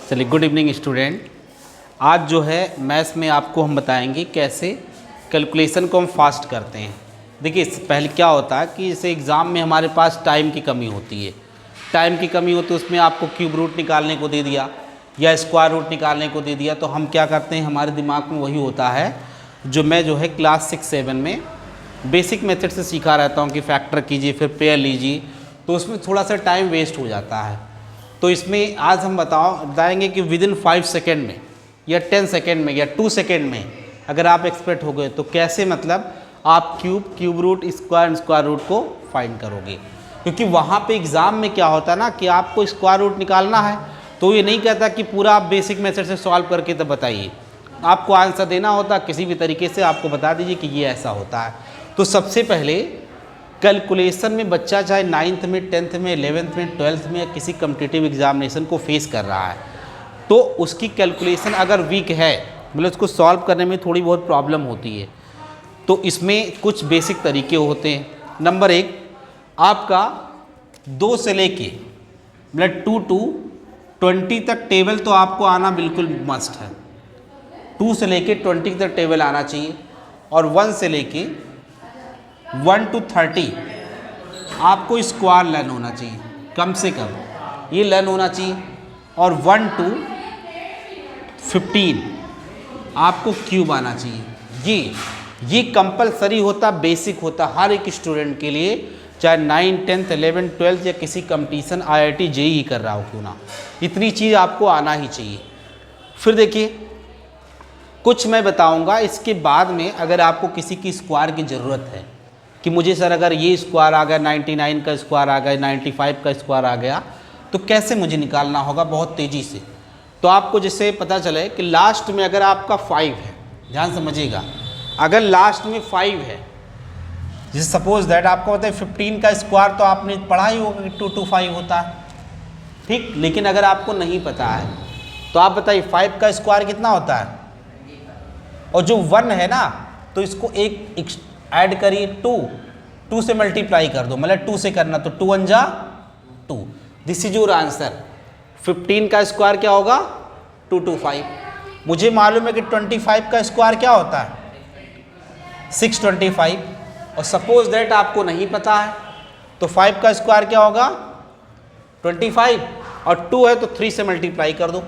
चलिए, good evening student. आज जो है मैथ्स में आपको हम बताएंगे कैसे कैलकुलेशन को हम फास्ट करते हैं। देखिए, इससे पहले क्या होता है कि जैसे एग्ज़ाम में हमारे पास टाइम की कमी होती है। टाइम की कमी होती है, उसमें आपको क्यूब रूट निकालने को दे दिया या स्क्वायर रूट निकालने को दे दिया, तो हम क्या करते हैं, हमारे दिमाग में वही होता है जो मैं जो है क्लास 6-7 में बेसिक मेथड से सीखा रहता हूँ कि फैक्टर कीजिए फिर पेयर लीजिए, तो उसमें थोड़ा सा टाइम वेस्ट हो जाता है। तो इसमें आज हम बताएंगे कि विदिन 5 सेकेंड में या 10 सेकेंड में या 2 सेकेंड में अगर आप एक्सपर्ट हो गए तो कैसे मतलब आप क्यूब रूट स्क्वायर रूट को फाइंड करोगे। क्योंकि वहाँ पे एग्ज़ाम में क्या होता है ना कि आपको स्क्वायर रूट निकालना है, तो ये नहीं कहता कि पूरा आप बेसिक मेथड से सॉल्व करके तब बताइए, आपको आंसर देना होता है किसी भी तरीके से, आपको बता दीजिए कि ये ऐसा होता है। तो सबसे पहले कैलकुलेशन में बच्चा चाहे 9th में 10th में 11th में 12th में या किसी कॉम्पिटिटिव एग्जामिनेशन को फेस कर रहा है, तो उसकी कैलकुलेशन अगर वीक है, मतलब उसको सॉल्व करने में थोड़ी बहुत प्रॉब्लम होती है, तो इसमें कुछ बेसिक तरीके होते हैं। नंबर 1, आपका 2 से लेके मतलब 2 to 20 तक टेबल तो आपको आना बिल्कुल मस्ट है। 2 से लेके 20 तक टेबल आना चाहिए, और 1 से लेके 1 to 30 आपको स्क्वायर लर्न होना चाहिए, कम से कम ये लर्न होना चाहिए, और 1 to 15 आपको क्यूब आना चाहिए। ये कंपलसरी होता, बेसिक होता हर एक स्टूडेंट के लिए, चाहे 9, 10th, 11, 12th या किसी कंपटीशन IIT JEE कर रहा हो क्यों ना, इतनी चीज़ आपको आना ही चाहिए। फिर देखिए, कुछ मैं बताऊंगा इसके बाद में, अगर आपको किसी की स्क्वायर की ज़रूरत है कि मुझे सर अगर ये स्क्वायर आ गया, 99 का स्क्वायर आ गया, 95 का स्क्वायर आ गया, तो कैसे मुझे निकालना होगा बहुत तेज़ी से, तो आपको जिससे पता चले कि लास्ट में अगर आपका 5 है, ध्यान समझिएगा, अगर लास्ट में 5 है, जैसे सपोज दैट आपको पता है 15 का स्क्वायर तो आपने पढ़ा ही होगा कि 2 to 5 होता है, ठीक। लेकिन अगर आपको नहीं पता है तो आप बताइए 5 का स्क्वायर कितना होता है, और जो 1 है ना तो इसको एक ऐड करिए 2 से मल्टीप्लाई कर दो, मतलब 2 से करना, तो 2 1 जा 2, दिस इज योर आंसर। 15 का स्क्वायर क्या होगा, 2 to 5। मुझे मालूम है कि 25 का स्क्वायर क्या होता है, 625, और सपोज दैट आपको नहीं पता है तो 5 का स्क्वायर क्या होगा 25, और 2 है तो 3 से मल्टीप्लाई कर दो,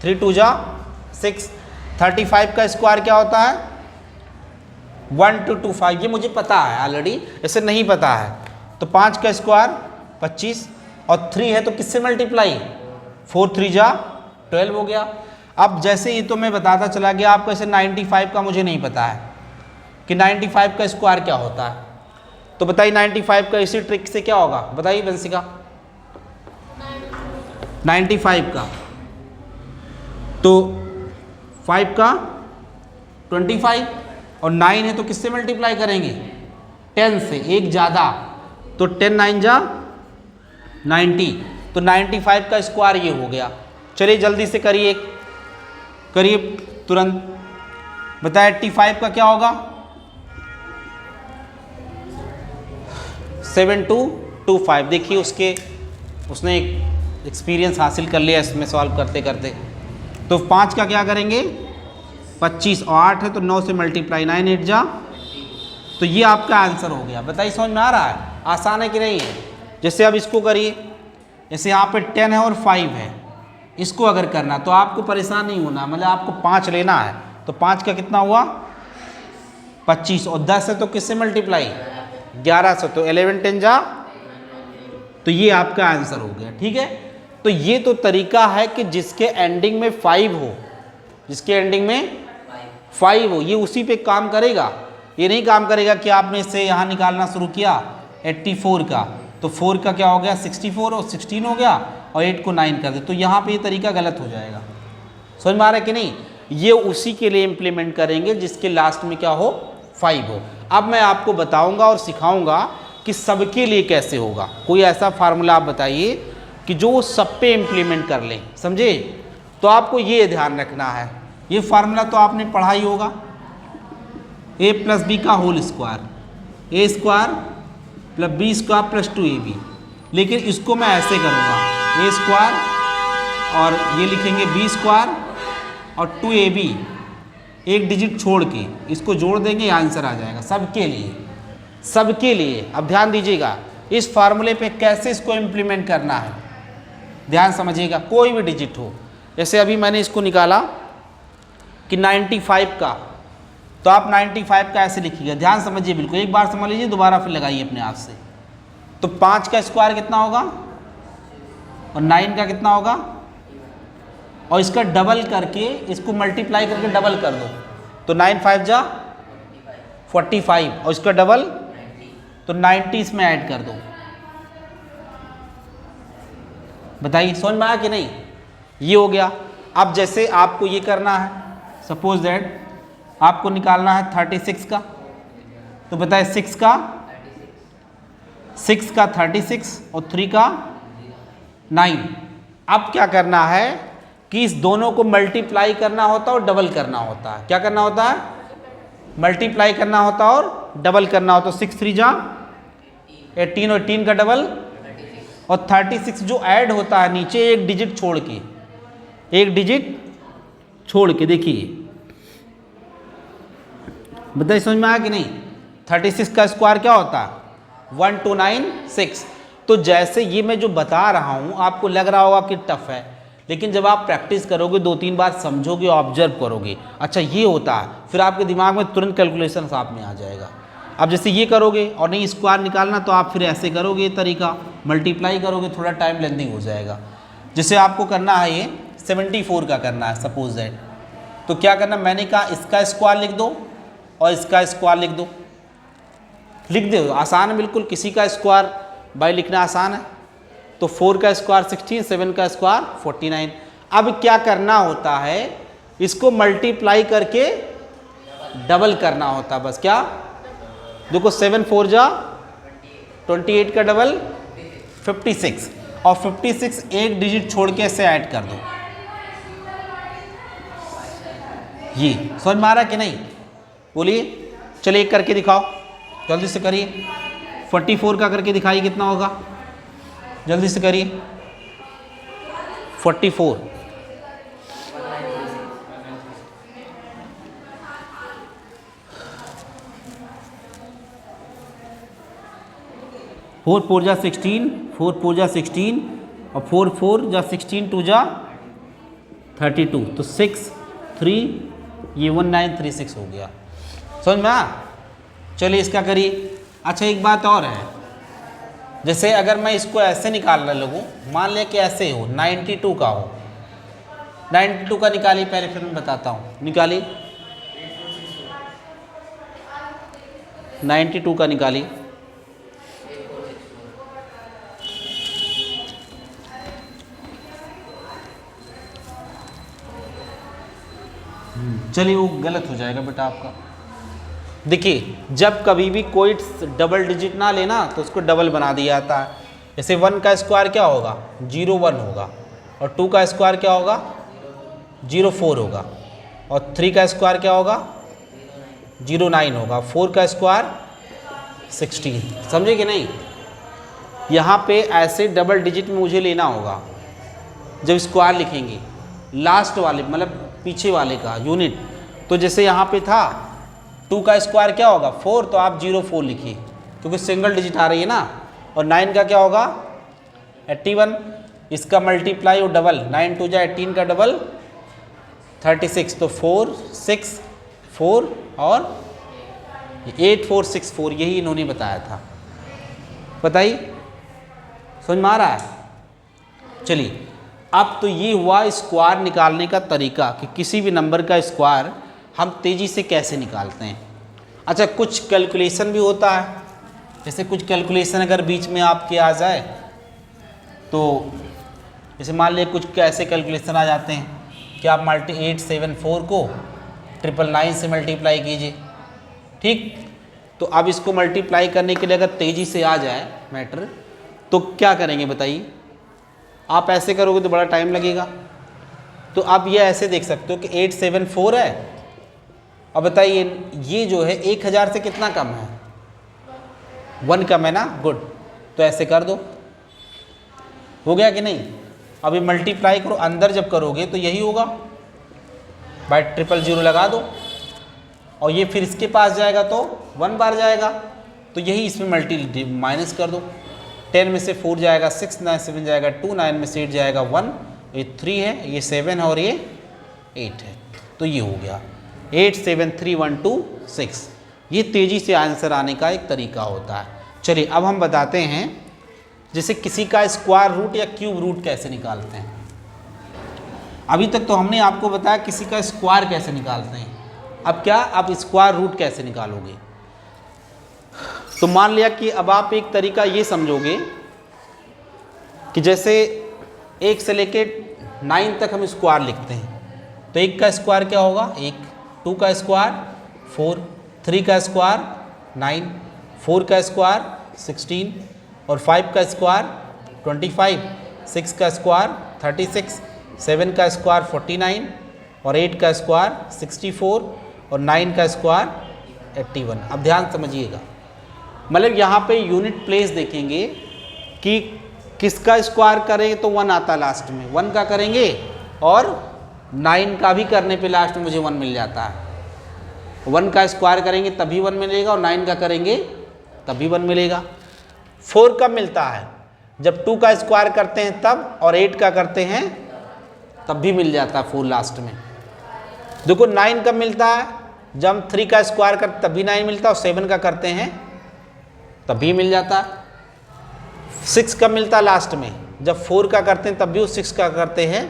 3 2 जा 6। 35 का स्क्वायर क्या होता है 1 2 2 5, ये मुझे पता है ऑलरेडी, ऐसे नहीं पता है तो 5 का स्क्वायर 25, और 3 है तो किससे मल्टीप्लाई, 4 3 जा 12 हो गया। अब जैसे ही तो मैं बताता चला गया आपको, ऐसे 95 का मुझे नहीं पता है कि 95 का स्क्वायर क्या होता है, तो बताइए 95 का इसी ट्रिक से क्या होगा, बताइए वंशिका। 95 का तो 5 का 25, और 9 है तो किससे मल्टीप्लाई करेंगे, 10 से, एक ज़्यादा, तो 10 9 जा 90, तो 95 का स्क्वायर ये हो गया। चलिए जल्दी से करिए तुरंत, बताए 85 का क्या होगा, 7225। देखिए उसने एक एक्सपीरियंस हासिल कर लिया इसमें सॉल्व करते करते। तो 5 का क्या करेंगे 25, और 8 है तो 9 से मल्टीप्लाई, 9 8 जा, तो ये आपका आंसर हो गया। बताइए समझ में आ रहा है, आसान है कि नहीं है। जैसे अब इसको करिए, जैसे यहाँ पे 10 है और 5 है, इसको अगर करना तो आपको परेशान नहीं होना, मतलब आपको 5 लेना है, तो 5 का कितना हुआ 25, और 10 है तो किससे मल्टीप्लाई 11 से, तो 11 10 जा, तो ये आपका आंसर हो गया, ठीक है। तो ये तो तरीका है कि जिसके एंडिंग में 5 हो, जिसके एंडिंग में 5 हो, ये उसी पे काम करेगा। ये नहीं काम करेगा कि आपने इससे यहाँ निकालना शुरू किया 84 का, तो 4 का क्या हो गया 64, और 16 हो गया, और 8 को 9 कर दे, तो यहाँ पे ये तरीका गलत हो जाएगा। समझ में आ रहा है कि नहीं, ये उसी के लिए इम्प्लीमेंट करेंगे जिसके लास्ट में क्या हो 5 हो। अब मैं आपको बताऊंगा और सिखाऊंगा कि सबके लिए कैसे होगा। कोई ऐसा फार्मूला आप बताइए कि जो सब पे इम्प्लीमेंट कर लें, समझे। तो आपको ये ध्यान रखना है, ये फार्मूला तो आपने पढ़ा ही होगा, a + b का whole square, a² + b² + 2ab, लेकिन इसको मैं ऐसे करूँगा, ए स्क्वायर और ये लिखेंगे बी स्क्वायर और 2ab एक डिजिट छोड़ के इसको जोड़ देंगे, आंसर आ जाएगा सबके लिए, सबके लिए। अब ध्यान दीजिएगा इस फार्मूले पे कैसे इसको इम्प्लीमेंट करना है, ध्यान समझिएगा। कोई भी डिजिट हो, जैसे अभी मैंने इसको निकाला कि 95 का, तो आप 95 का ऐसे लिखिएगा, ध्यान समझिए बिल्कुल, एक बार समझ लीजिए, दोबारा फिर लगाइए अपने आप से। तो 5 का स्क्वायर कितना होगा और 9 का कितना होगा, और इसका डबल करके इसको मल्टीप्लाई करके डबल कर दो, तो 9 5 जा 45 और इसका डबल तो 90 इसमें ऐड कर दो। बताइए समझ में आया कि नहीं, ये हो गया। अब जैसे आपको ये करना है, सपोज दैट आपको निकालना है 36 का, तो बताइए 6 का 36 और 3 का 9। अब क्या करना है कि इस दोनों को मल्टीप्लाई करना होता है और डबल करना होता है। क्या करना होता है, मल्टीप्लाई करना होता है और डबल करना होता है। 6 3 जा 18 और 18 का डबल और 36 जो ऐड होता है नीचे एक डिजिट छोड़ के, एक डिजिट छोड़ के, देखिए बताइए समझ में आया कि नहीं। 36 का स्क्वायर क्या होता है 1296। तो जैसे ये मैं जो बता रहा हूँ आपको लग रहा होगा कि टफ है, लेकिन जब आप प्रैक्टिस करोगे 2-3 बार समझोगे, ऑब्जर्व करोगे, अच्छा ये होता है, फिर आपके दिमाग में तुरंत कैलकुलेशन साथ में आ जाएगा। अब जैसे ये करोगे और नहीं स्क्वायर निकालना तो आप फिर ऐसे करोगे, तरीका मल्टीप्लाई करोगे, थोड़ा टाइम लेंदी हो जाएगा। जैसे आपको करना है ये 74 का करना है सपोज दैट, तो क्या करना, मैंने कहा इसका स्क्वायर लिख दो और इसका स्क्वायर लिख दो, लिख दो, आसान है बिल्कुल, किसी का स्क्वायर बाय लिखना आसान है। तो 4 का स्क्वायर 16, 7 का स्क्वायर 49। अब क्या करना होता है, इसको मल्टीप्लाई करके डबल करना होता है, बस क्या देखो 7 4 जा 28 का डबल 56 और 56 एक डिजिट छोड़ के ऐसे ऐड कर दो। ये समझ में आ रहा कि नहीं, बोलिए, चलिए एक करके दिखाओ, जल्दी से करिए। 44 का करके दिखाइए कितना होगा, जल्दी से करिए। 44 4 4 जा 16, 4 4 जा 16 और 4 4 जा 16 2 जा 32, तो 6 3 ये 1936 हो गया। समझ में आ, चलिए इसका करिए। अच्छा एक बात और है, जैसे अगर मैं इसको ऐसे निकालने लगूँ, मान लें कि ऐसे हो 92 का हो, 92 का निकालिए, पहले फिर मैं बताता हूँ, निकालिए 92 का निकालिए। चलिए वो गलत हो जाएगा बेटा आपका। देखिए जब कभी भी कोई डबल डिजिट ना लेना तो उसको डबल बना दिया जाता है। जैसे 1 का स्क्वायर क्या होगा 01 होगा, और 2 का स्क्वायर क्या होगा 04 होगा, और 3 का स्क्वायर क्या होगा 09 होगा, 4 का स्क्वायर 16। समझे कि नहीं, यहाँ पे ऐसे डबल डिजिट में मुझे लेना होगा जब स्क्वायर लिखेंगे, लास्ट वाले मतलब पीछे वाले का यूनिट। तो जैसे यहाँ पे था 2 का स्क्वायर क्या होगा 4, तो आप 04 लिखिए क्योंकि सिंगल डिजिट आ रही है ना, और 9 का क्या होगा 81, इसका मल्टीप्लाई और डबल, 9 2 जा 18 का डबल 36, तो 4 6 4 और 8464, यही इन्होंने बताया था। बताइए समझ में आ रहा है। चलिए अब तो ये हुआ स्क्वायर निकालने का तरीका कि किसी भी नंबर का स्क्वायर हम तेज़ी से कैसे निकालते हैं। अच्छा कुछ कैलकुलेशन भी होता है, जैसे कुछ कैलकुलेशन अगर बीच में आपके आ जाए तो जैसे मान लीजिए कुछ कैसे कैलकुलेशन आ जाते हैं कि आप 874 को 999 से मल्टीप्लाई कीजिए, ठीक। तो अब इसको मल्टीप्लाई करने के लिए अगर तेज़ी से आ जाए मैटर तो क्या करेंगे बताइए। आप ऐसे करोगे तो बड़ा टाइम लगेगा, तो आप ये ऐसे देख सकते हो कि 874 है, अब बताइए ये जो है 1000 से कितना कम है 1 कम है ना, गुड, तो ऐसे कर दो, हो गया कि नहीं। अभी मल्टीप्लाई करो, अंदर जब करोगे तो यही होगा, बाय 000 लगा दो और ये फिर इसके पास जाएगा तो 1 बार जाएगा, तो यही इसमें माइनस कर दो। 10 में से 4 जाएगा 6, 9 7 जाएगा 2, 9 में से 8 जाएगा 1, ये 3 है, ये 7 है और ये 8 है, तो ये हो गया 8 7 3 1 2 6। ये तेज़ी से आंसर आने का एक तरीका होता है। चलिए अब हम बताते हैं जैसे किसी का स्क्वायर रूट या क्यूब रूट कैसे निकालते हैं। अभी तक तो हमने आपको बताया किसी का स्क्वायर कैसे निकालते हैं, अब क्या आप स्क्वायर रूट कैसे निकालोगे। तो मान लिया कि अब आप एक तरीका ये समझोगे कि जैसे 1 से लेके 9 तक हम स्क्वायर लिखते हैं, तो 1 का स्क्वायर क्या होगा 1, 2 का स्क्वायर 4, 3 का स्क्वायर 9, 4 का स्क्वायर 16 और 5 का स्क्वायर 25, 6 का स्क्वायर 36, 7 का स्क्वायर 49 और 8 का स्क्वायर 64 और 9 का स्क्वायर 81। अब ध्यान समझिएगा, मतलब यहाँ पे यूनिट प्लेस देखेंगे कि किसका स्क्वायर करें तो 1 आता लास्ट में, 1 का करेंगे और 9 का भी करने पे लास्ट में मुझे 1 मिल जाता है। 1 का स्क्वायर करेंगे तभी 1 मिलेगा और 9 का करेंगे तभी 1 मिलेगा। 4 कब मिलता है जब 2 का स्क्वायर करते हैं तब, और 8 का करते हैं तब भी मिल जाता है 4 लास्ट में। देखो 9 कब मिलता है जब हम 3 का स्क्वायर करते तब भी 9 मिलता है और 7 का करते हैं तभी मिल जाता है। 6 कब मिलता है लास्ट में जब 4 का करते हैं तब भी वो 6 का करते हैं,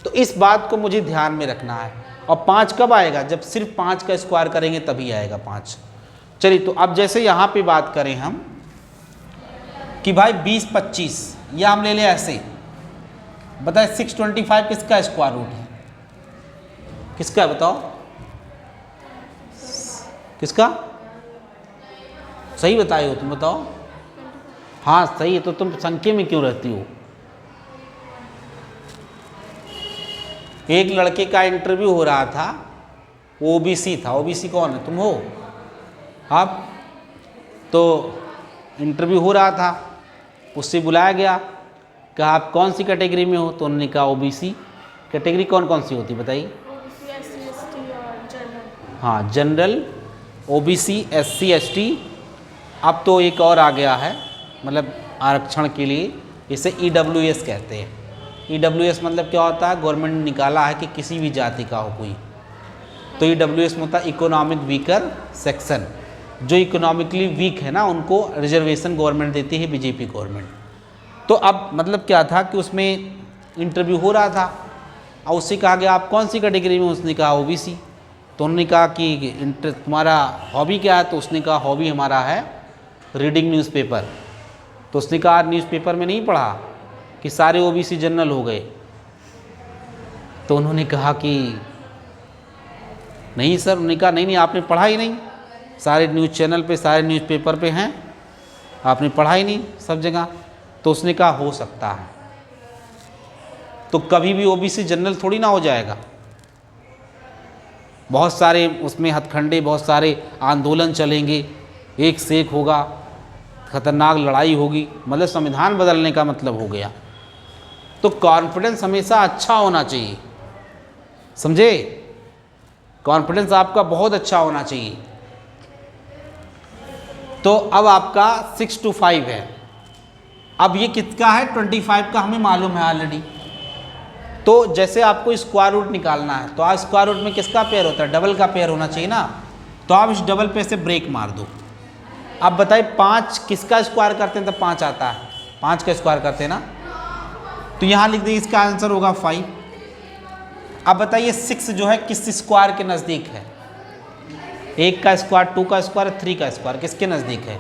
तो इस बात को मुझे ध्यान में रखना है। और 5 कब आएगा जब सिर्फ 5 का स्क्वायर करेंगे तभी आएगा 5। चलिए तो अब जैसे यहाँ पे बात करें हम कि भाई 20 25 या हम ले लें ऐसे, बताए 625 किसका स्क्वायर रूट है, किसका है बताओ, किसका सही बताए हो तुम, बताओ। हाँ सही है, तो तुम संख्या में क्यों रहती हो। एक लड़के का इंटरव्यू हो रहा था, वो ओबीसी था। ओबीसी कौन है, तुम हो आप। तो इंटरव्यू हो रहा था, उससे बुलाया गया, कहा आप कौन सी कैटेगरी में हो, तो उन्होंने कहा ओबीसी। कैटेगरी कौन कौन सी होती बताइए। हाँ जनरल, ओबीसी, एससी एसटी, अब तो एक और आ गया है मतलब आरक्षण के लिए, इसे ईडब्ल्यूएस कहते हैं। ईडब्ल्यूएस मतलब क्या होता है, गवर्नमेंट ने निकाला है कि किसी भी जाति का हो कोई, तो ईडब्ल्यूएस में होता है इकोनॉमिक वीकर सेक्शन। जो इकोनॉमिकली वीक है ना उनको रिजर्वेशन गवर्नमेंट देती है, बीजेपी गवर्नमेंट। तो अब मतलब क्या था कि उसमें इंटरव्यू हो रहा था और उससे कहा गया आप कौन सी कैटेगरी में, उसने कहा ओबीसी। तो उन्होंने कहा कि तुम्हारा हॉबी क्या है, तो उसने कहा हॉबी हमारा है रीडिंग न्यूज़पेपर। तो उसने कहा न्यूज़पेपर में नहीं पढ़ा कि सारे ओबीसी जनरल हो गए। तो उन्होंने कहा कि नहीं सर, उन्होंने कहा नहीं आपने पढ़ा ही नहीं, सारे न्यूज़ चैनल पे सारे न्यूज़पेपर पे हैं, आपने पढ़ा ही नहीं सब जगह। तो उसने कहा हो सकता है, तो कभी भी ओबीसी जनरल थोड़ी ना हो जाएगा। बहुत सारे उसमें हथकंडे, बहुत सारे आंदोलन चलेंगे, एक से एक होगा, खतरनाक लड़ाई होगी, मतलब संविधान बदलने का मतलब हो गया। तो कॉन्फिडेंस हमेशा अच्छा होना चाहिए, समझे, कॉन्फिडेंस आपका बहुत अच्छा होना चाहिए। तो अब आपका 6 to 5 है। अब ये किसका है 25 का हमें मालूम है ऑलरेडी। तो जैसे आपको स्क्वायर रूट निकालना है तो आप स्क्वायर रूट में किसका पेयर होता है, डबल का पेयर होना चाहिए ना। तो आप इस डबल पे से ब्रेक मार दो। अब बताइए 5 किसका स्क्वायर करते हैं तब 5 आता है, 5 का स्क्वायर करते हैं ना, तो यहाँ लिख देंगे इसका आंसर होगा 5। अब बताइए 6 जो है किस स्क्वायर के नज़दीक है, 1 का स्क्वायर, 2 का स्क्वायर, 3 का स्क्वायर किसके नज़दीक है,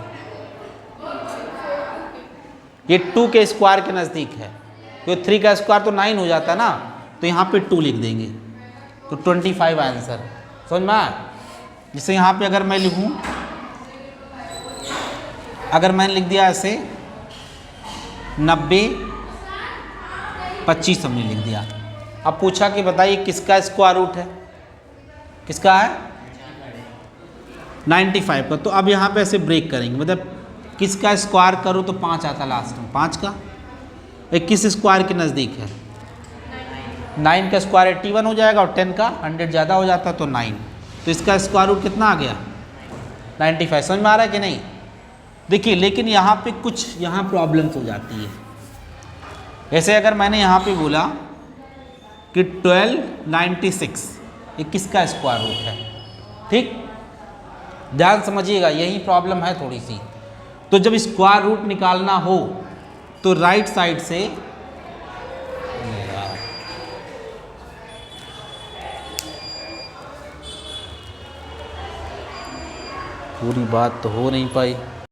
ये 2 के स्क्वायर के नज़दीक है, क्योंकि 3 का स्क्वायर तो 9 हो जाता है ना, तो यहाँ पे 2 लिख देंगे, तो 25 आंसर। समझ में आया। जिसे यहाँ पे अगर मैं लिखूँ, अगर मैंने लिख दिया ऐसे 90 25 हमने लिख दिया। अब पूछा कि बताइए किसका स्क्वायर रूट है, किसका है 95 का। तो अब यहाँ पे ऐसे ब्रेक करेंगे, मतलब किसका स्क्वायर करो तो 5 आता लास्ट में, 5 का, किस स्क्वायर के नज़दीक है? 9 का स्क्वायर 81 हो जाएगा और 10 का 100 ज़्यादा हो जाता तो 9, तो इसका स्क्वायर रूट कितना आ गया? 95। समझ में आ रहा है कि नहीं? देखिए लेकिन यहाँ पे कुछ यहाँ प्रॉब्लम्स हो जाती है। ऐसे अगर मैंने यहाँ पे बोला कि 1296 ये किसका स्क्वायर रूट है? ठीक, ध्यान समझिएगा, यही प्रॉब्लम है थोड़ी सी। तो जब स्क्वायर रूट निकालना हो तो राइट साइड से पूरी बात तो हो नहीं पाई।